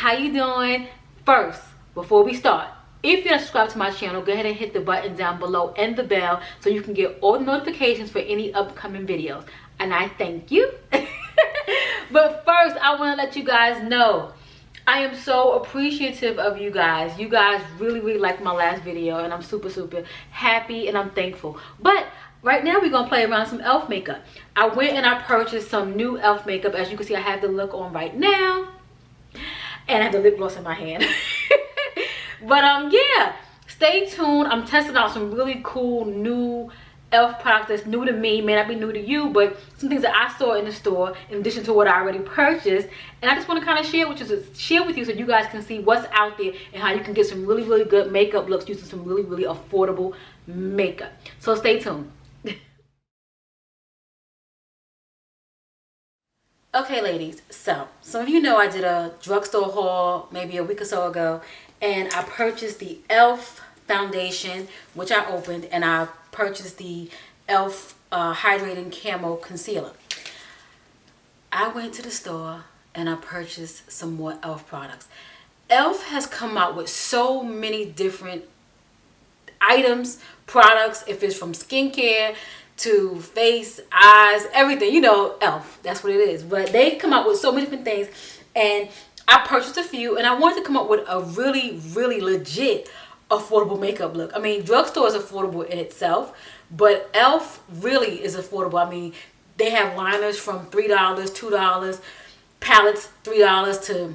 how you doing? First, before we start, if you're not subscribed to my channel, go ahead and hit the button down below and the bell so you can get all the notifications for any upcoming videos, and I thank you. But first, I want to let you guys know I am so appreciative of you guys. You guys really liked my last video, and I'm super happy and I'm thankful. But right now we're gonna play around with some e.l.f. makeup. I went and I purchased some new e.l.f. makeup. As you can see, I have the look on right now, and I have the lip gloss in my hand. But yeah, stay tuned. I'm testing out some really cool new e.l.f. products that's new to me. May not be new to you, but some things that I saw in the store in addition to what I already purchased, and I just want to kind of share with you so you guys can see what's out there and how you can get some really good makeup looks using some really affordable makeup. So stay tuned. Okay, ladies, so some of you know I did a drugstore haul maybe a week or so ago, and I purchased the e.l.f. foundation, which I opened, and I purchased the e.l.f. Hydrating Camo Concealer. I went to the store and I purchased some more e.l.f. products. e.l.f. has come out with so many different items, products, if it's from skincare to face, eyes, everything, you know, e.l.f. that's what it is. But they come out with so many different things, and I purchased a few, and I wanted to come up with a really legit affordable makeup look. I mean, drugstore is affordable in itself, but e.l.f. really is affordable. I mean, they have liners from $3, $2, palettes $3 to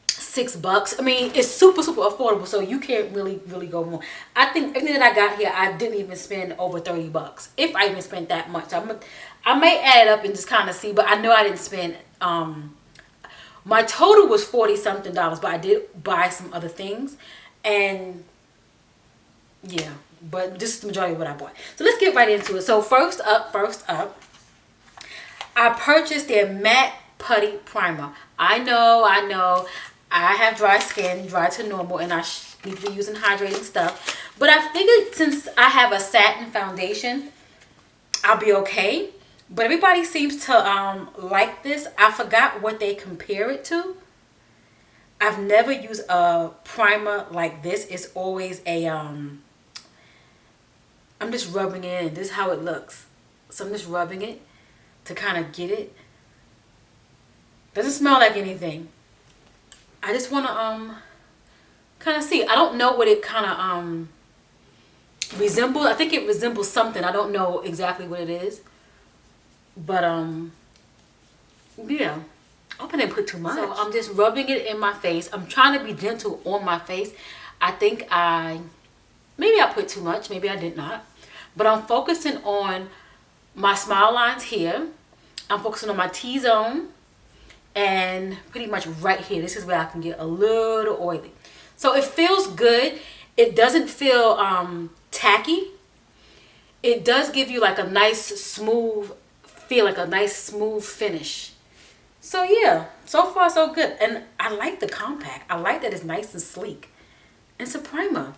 $6. I mean, it's super affordable, so you can't really go wrong. I think everything that I got here, I didn't even spend over $30, if I even spent that much. I may add it up and just kind of see, but I know I didn't spend my total was $40-something, but I did buy some other things, and yeah, but this is the majority of what I bought. So let's get right into it. So first up, I purchased their matte putty primer. I know I have dry skin, dry to normal, and I need to be using hydrating stuff, but I figured since I have a satin foundation, I'll be okay. But everybody seems to like this. I forgot what they compare it to. I've never used a primer like this. It's always a I'm just rubbing it in. This is how it looks. So I'm just rubbing it to kind of get it. Doesn't smell like anything. I just want to kind of see. I don't know what it kind of resembles. I think it resembles something. I don't know exactly what it is. But yeah, I hope I didn't put too much. So I'm just rubbing it in my face. I'm trying to be gentle on my face. I think maybe I put too much, maybe I did not. But I'm focusing on my smile lines here. I'm focusing on my T-zone, and pretty much right here. This is where I can get a little oily. So it feels good. It doesn't feel tacky. It does give you like a nice smooth feel, like a nice smooth finish. So yeah, so far so good. And I like the compact. I like that it's nice and sleek. It's a primer.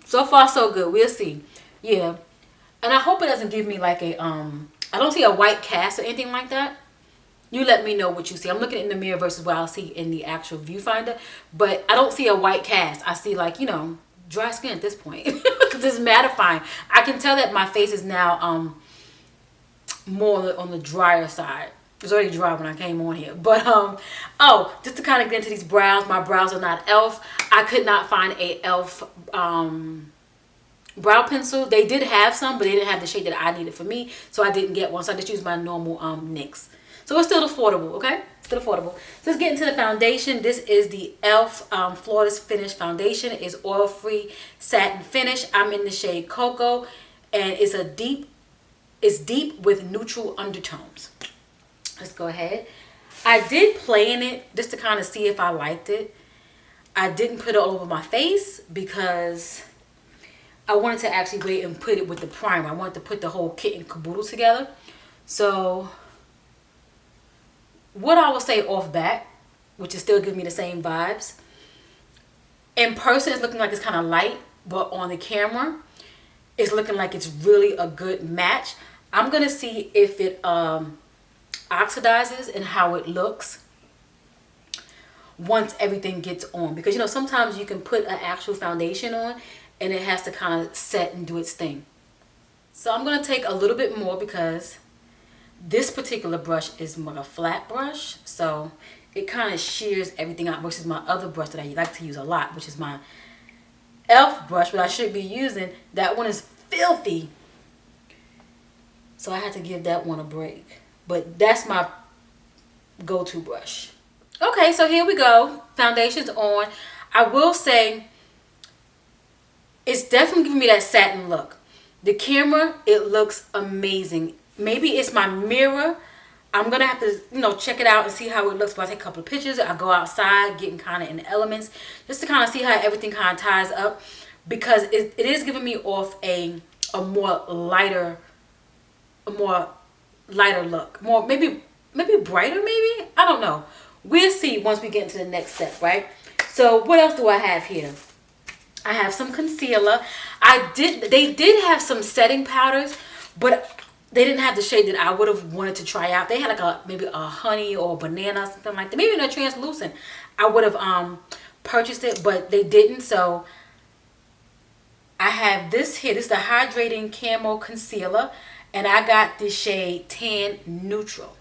So far so good. We'll see. Yeah, and I hope it doesn't give me like a I don't see a white cast or anything like that. You let me know what you see. I'm looking in the mirror versus what I'll see in the actual viewfinder, but I don't see a white cast. I see, like, you know, dry skin at this point because it's mattifying. I can tell that my face is now more on the drier side. It was already dry when I came on here, but oh, just to kind of get into these brows, my brows are not e.l.f. I could not find a e.l.f. Brow pencil. They did have some, but they didn't have the shade that I needed for me, so I didn't get one. So I just used my normal NYX. So it's still affordable, okay? Still affordable. So let's get into the foundation. This is the e.l.f. Flawless Finish Foundation. It is oil-free satin finish. I'm in the shade Cocoa, and it's deep with neutral undertones. Let's go ahead. I did play in it just to kind of see if I liked it. I didn't put it all over my face because I wanted to actually wait and put it with the primer. I wanted to put the whole kit and caboodle together. So what I will say off bat, which is still giving me the same vibes, in person it's looking like it's kind of light, but on the camera it's looking like it's really a good match. I'm gonna see if it oxidizes and how it looks once everything gets on. Because, you know, sometimes you can put an actual foundation on and it has to kind of set and do its thing. So I'm going to take a little bit more because this particular brush is more a flat brush. So it kind of shears everything out versus my other brush that I like to use a lot, which is my e.l.f. brush, but I should be using. That one is filthy. So I had to give that one a break. But that's my go-to brush. Okay, so here we go. Foundation's on. I will say it's definitely giving me that satin look. The camera, it looks amazing. Maybe it's my mirror. I'm going to have to, you know, check it out and see how it looks. But I take a couple of pictures. I go outside, getting kind of in the elements, just to kind of see how everything kind of ties up. Because it is giving me off a more lighter look. More, maybe brighter, maybe? I don't know. We'll see once we get into the next step, right? So what else do I have here? I have some concealer. They did have some setting powders, but they didn't have the shade that I would have wanted to try out. They had like maybe a honey or a banana, something like that. Maybe in a translucent. I would have purchased it, but they didn't. So I have this here. This is the Hydrating Camo Concealer. And I got this shade Tan Neutral,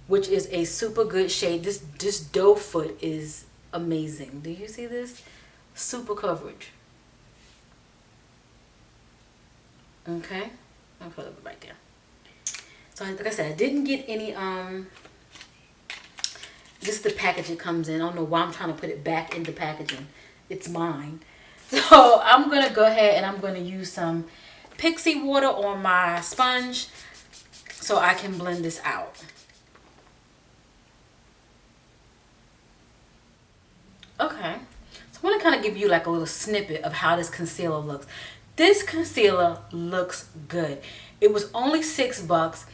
which is a super good shade. This doe foot is amazing. Do you see this? Super coverage. Okay. I'll put it right there. So like I said, I didn't get any, this is the package it comes in. I don't know why I'm trying to put it back in the packaging. It's mine. So I'm going to go ahead and I'm going to use some Pixie water on my sponge so I can blend this out. Okay. So I want to kind of give you like a little snippet of how this concealer looks. This concealer looks good. It was only $6.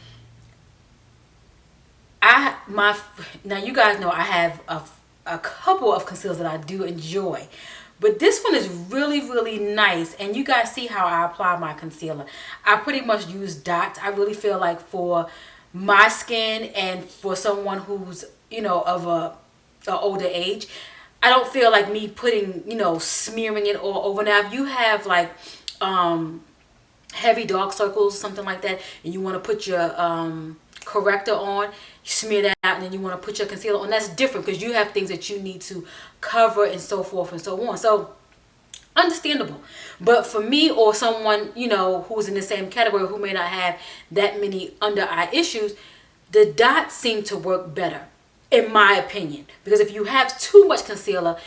Now you guys know I have a couple of concealers that I do enjoy. But this one is really, really nice. And you guys see how I apply my concealer. I pretty much use dots. I really feel like for my skin and for someone who's, you know, of a older age, I don't feel like me putting, you know, smearing it all over. Now, if you have like heavy dark circles or something like that, and you want to put your corrector on, you smear that out, and then you want to put your concealer on, that's different because you have things that you need to cover and so forth and so on. So understandable. But for me or someone, you know, who's in the same category who may not have that many under eye issues, the dots seem to work better, in my opinion. Because if you have too much concealer,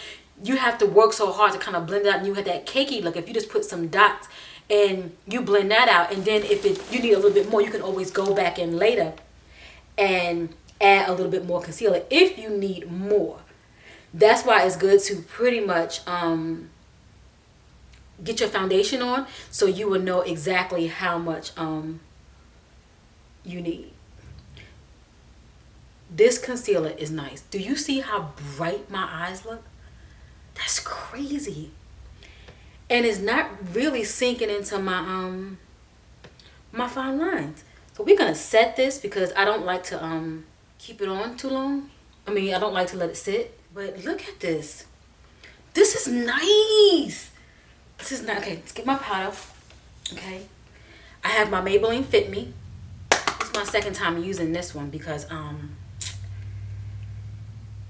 you have to work so hard to kind of blend it out, and you have that cakey look. If you just put some dots and you blend that out, and then if you need a little bit more, you can always go back in later and add a little bit more concealer if you need more. That's why it's good to pretty much get your foundation on, so you will know exactly how much you need. This concealer is nice. Do you see how bright my eyes look? That's crazy. And it's not really sinking into my my fine lines. So we're gonna set this because I don't like to keep it on too long. I mean, I don't like to let it sit. But look at this. This is nice. This is not okay. Let's get my powder. Okay. I have my Maybelline Fit Me. It's my second time using this one because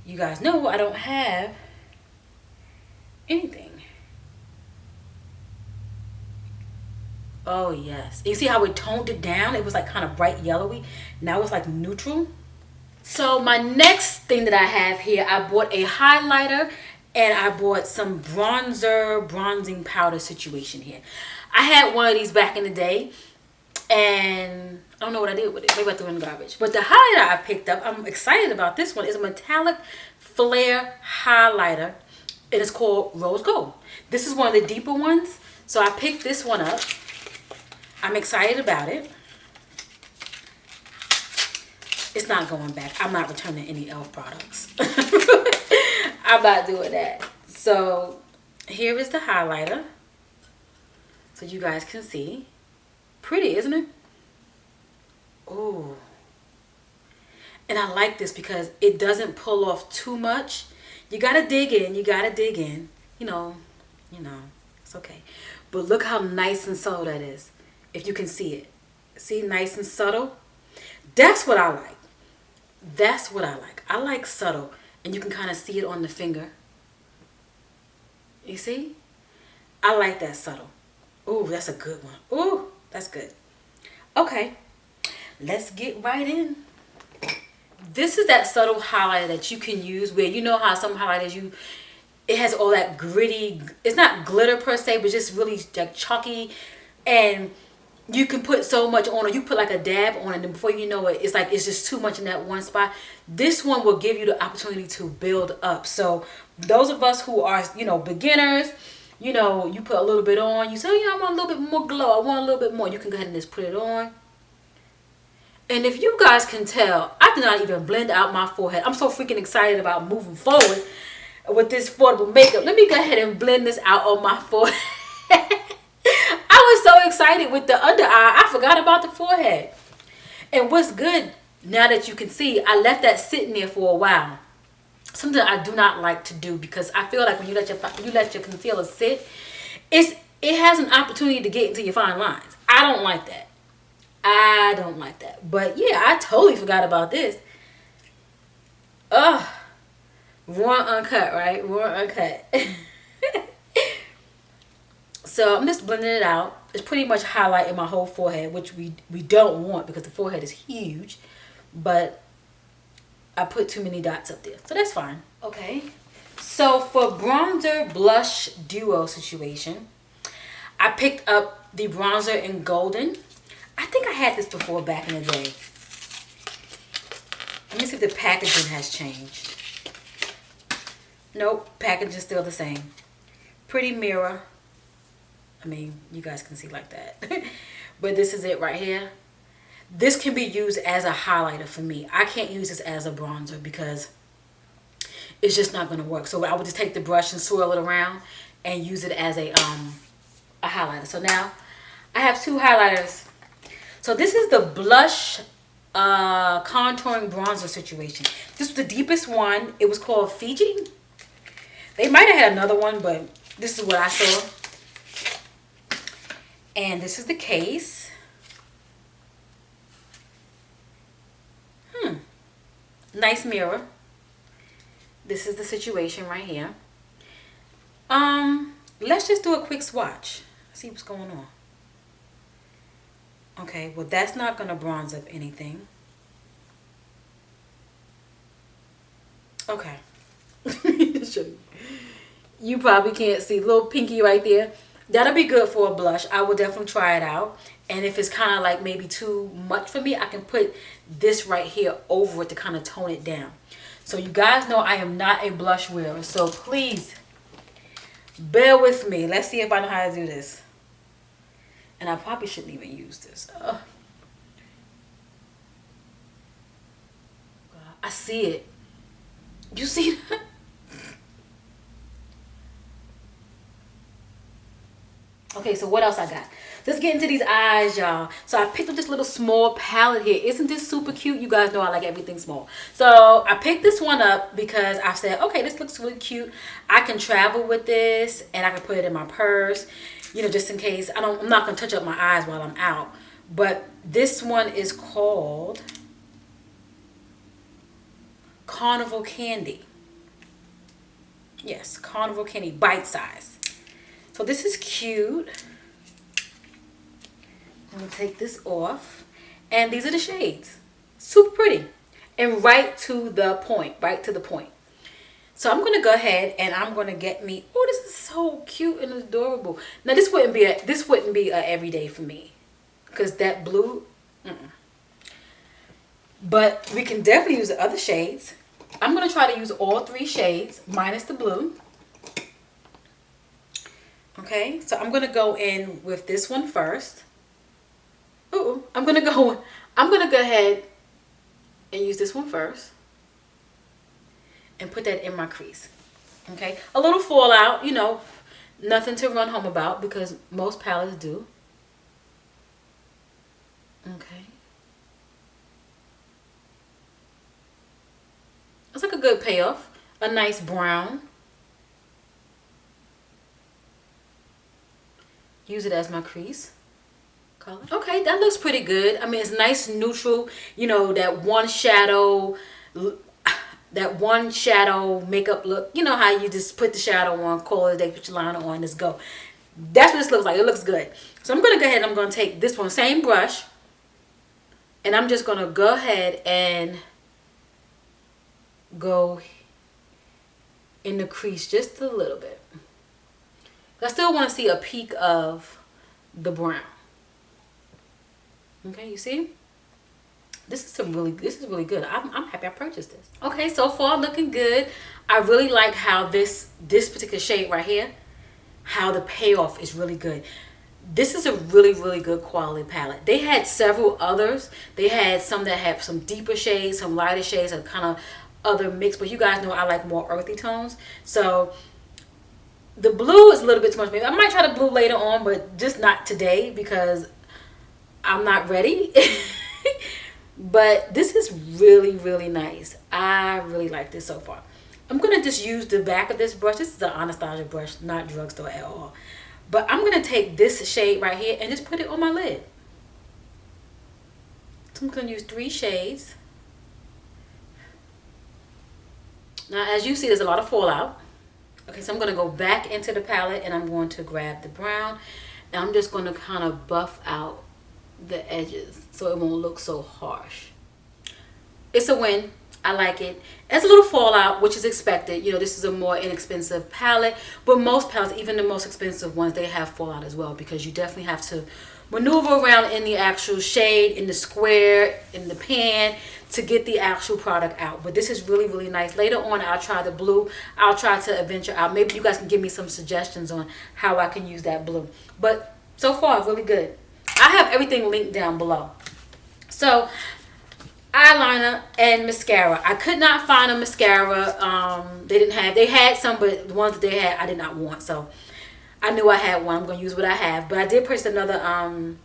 you guys know I don't have anything. Oh yes. You see how it toned it down? It was like kind of bright yellowy. Now it's like neutral. So my next thing that I have here, I bought a highlighter and I bought some bronzing powder situation here. I had one of these back in the day and I don't know what I did with it. Maybe I threw it in the garbage. But the highlighter I picked up, I'm excited about this one. It's a metallic flare highlighter and it's called Rose Gold. This is one of the deeper ones. So I picked this one up. I'm excited about it. It's not going back. I'm not returning any e.l.f. products. I'm not doing that. So here is the highlighter. So you guys can see. Pretty, isn't it? Ooh. And I like this because it doesn't pull off too much. You gotta dig in. You gotta dig in. You know, it's okay. But look how nice and subtle that is. If you can see it. See, nice and subtle. That's what I like. That's what I like. I like subtle. And you can kind of see it on the finger. You see? I like that subtle. Ooh, that's a good one. Ooh, that's good. Okay. Let's get right in. This is that subtle highlighter that you can use where you know how some highlighters it has all that gritty, it's not glitter per se, but just really like chalky, and you can put so much on it. You put like a dab on it, and before you know it, it's like it's just too much in that one spot. This one will give you the opportunity to build up. So those of us who are, beginners, you put a little bit on, you say, I want a little bit more glow, I want a little bit more. You can go ahead and just put it on. And if you guys can tell, I did not even blend out my forehead. I'm so freaking excited about moving forward with this affordable makeup. Let me go ahead and blend this out on my forehead. I was so excited with the under eye, I forgot about the forehead. And what's good, now that you can see, I left that sitting there for a while. Something I do not like to do, because I feel like when you let your concealer sit, it has an opportunity to get into your fine lines. I don't like that. I don't like that. But yeah, I totally forgot about this. Ugh. Raw uncut, right? Raw uncut. So I'm just blending it out. It's pretty much highlighting my whole forehead, which we don't want because the forehead is huge. But I put too many dots up there. So that's fine. Okay. So for bronzer blush duo situation, I picked up the bronzer in golden. I think I had this before back in the day. Let me see if the packaging has changed. Nope, packaging still the same. Pretty mirror. I mean, you guys can see like that. But this is it right here. This can be used as a highlighter for me. I can't use this as a bronzer because it's just not going to work. So I would just take the brush and swirl it around and use it as a highlighter. So now I have two highlighters. So this is the blush contouring bronzer situation. This was the deepest one. It was called Fiji. They might have had another one, but this is what I saw. And this is the case. Nice mirror. This is the situation right here. Let's just do a quick swatch. See what's going on. Okay, well that's not going to bronze up anything. Okay. You probably can't see. Little pinky right there. That'll be good for a blush. I will definitely try it out. And if it's kind of like maybe too much for me, I can put this right here over it to kind of tone it down. So you guys know I am not a blush wearer. So please bear with me. Let's see if I know how to do this. And I probably shouldn't even use this. I see it. You see that? Okay, so what else I got? Let's get into these eyes, y'all. So I picked up this little small palette here. Isn't this super cute? You guys know I like everything small. So I picked this one up because I said, okay, this looks really cute. I can travel with this and I can put it in my purse, just in case. I'm not going to touch up my eyes while I'm out. But this one is called Carnival Candy. Yes, Carnival Candy, bite size. So this is cute. I'm going to take this off. And these are the shades. Super pretty. And right to the point. Right to the point. So I'm going to go ahead and I'm going to get me... Oh, this is so cute and adorable. Now, this wouldn't be a everyday for me. Because that blue... But we can definitely use the other shades. I'm going to try to use all three shades minus the blue. Okay, so I'm going to go in with this one first. Ooh, I'm going to go ahead and use this one first. And put that in my crease. Okay, a little fallout, nothing to run home about because most palettes do. Okay. a good payoff. A nice brown. Use it as my crease color. Okay, that looks pretty good. I mean, it's nice neutral. You know, that one shadow makeup look. You know how you just put the shadow on, call it a day, put your liner on, just go. That's what this looks like. It looks good. So I'm going to go ahead and I'm going to take this one, same brush. And I'm just going to go ahead and go in the crease just a little bit. I still want to see a peak of the brown. Okay, you see? This is really good. I'm happy I purchased this. Okay, so far looking good. I really like how this particular shade right here, how the payoff is really good. This is a really good quality palette. They had several others. They had some that had some deeper shades, some lighter shades, and kind of other mix, but you guys know I like more earthy tones. So the blue is a little bit too much. Maybe I might try the blue later on, but just not today because I'm not ready. But this is really nice. I really like this so far. I'm going to just use the back of this brush. This is an Anastasia brush, not drugstore at all. But I'm going to take this shade right here and just put it on my lid. So I'm going to use 3 shades. Now, as you see, there's a lot of fallout. Okay, so I'm going to go back into the palette and I'm going to grab the brown. And I'm just going to kind of buff out the edges so it won't look so harsh. It's a win. I like it. It's a little fallout, which is expected. You know, this is a more inexpensive palette, but most palettes, even the most expensive ones, they have fallout as well because you definitely have to maneuver around in the actual shade, in the square, in the pan to get the actual product out. But this is really nice. Later on, I'll try the blue. I'll try to venture out. Maybe you guys can give me some suggestions on how I can use that blue. But so far, really good. I have everything linked down below. So, eyeliner and mascara. I could not find a mascara. They had some, but the ones that they had I did not want. So I knew I had one. I'm going to use what I have. But I did purchase another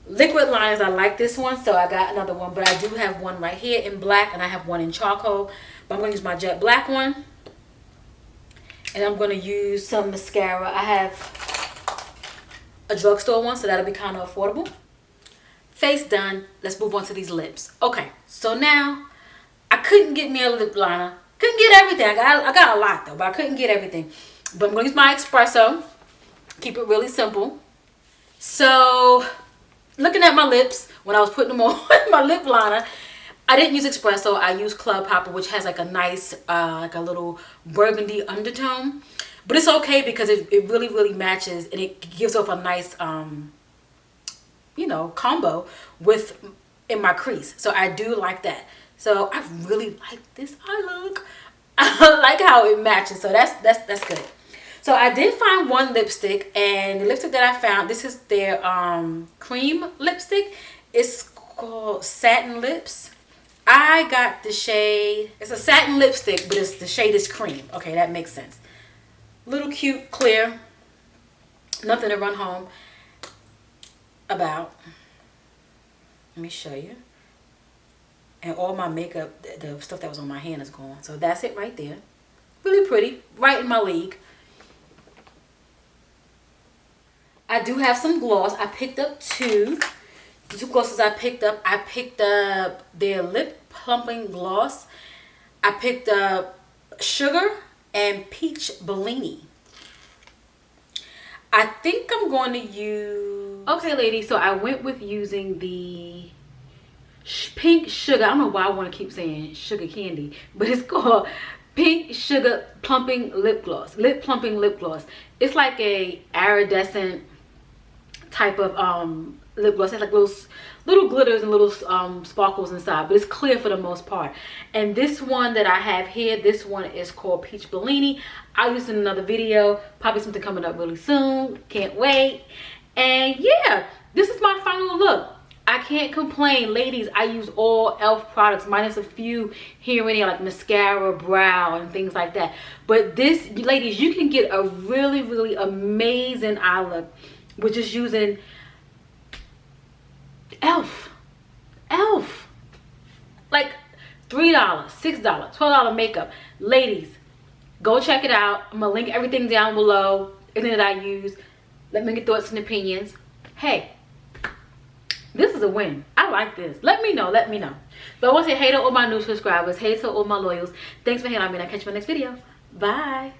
liquid liners. I like this one, so I got another one. But I do have one right here in black, and I have one in charcoal. But I'm going to use my jet black one. And I'm going to use some mascara. I have a drugstore one, so that'll be kind of affordable. Face done. Let's move on to these lips. Okay, so now I couldn't get me a lip liner. Couldn't get everything. I got a lot though, but I couldn't get everything. But I'm going to use my espresso. Keep it really simple. So looking at my lips when I was putting them on my lip liner, I didn't use espresso. I used Club Hopper, which has like a nice, like a little burgundy undertone. But it's okay because it really matches and it gives off a nice you know, combo with in my crease. So I do like that. So I really like this eye look. I like how it matches. So that's good. So I did find one lipstick, and the lipstick that I found, this is their cream lipstick. It's called Satin Lips. I got the shade, it's a satin lipstick, but the shade is cream. Okay, that makes sense. Little cute, clear, nothing to run home about. Let me show you. And all my makeup, the stuff that was on my hand is gone. So that's it right there. Really pretty, right in my league. I do have some gloss. I picked up two. The 2 glosses I picked up their lip plumping gloss. I picked up Sugar and Peach Bellini. I think I'm going to use... Okay, ladies, so I went with using the Pink Sugar. I don't know why I want to keep saying sugar candy, but it's called Pink Sugar Plumping Lip Gloss. Lip Plumping Lip Gloss. It's like a iridescent type of lip gloss. It has like little glitters and little sparkles inside, but it's clear for the most part. And this one that I have here, this one is called Peach Bellini. I'll use it in another video, probably something coming up really soon. Can't wait. And yeah, this is my final look. I can't complain, ladies. I use all e.l.f. products minus a few here and there like mascara, brow, and things like that. But this, ladies, you can get a really amazing eye look with just using e.l.f. Like, $3, $6, $12 makeup. Ladies, go check it out. I'm gonna link everything down below, anything that I use. Let me get thoughts and opinions. Hey, this is a win. I like this. Let me know. Let me know. But I want to say hey to all my new subscribers. Hey to all my loyals. Thanks for hanging out with me. I'll catch you in my next video. Bye.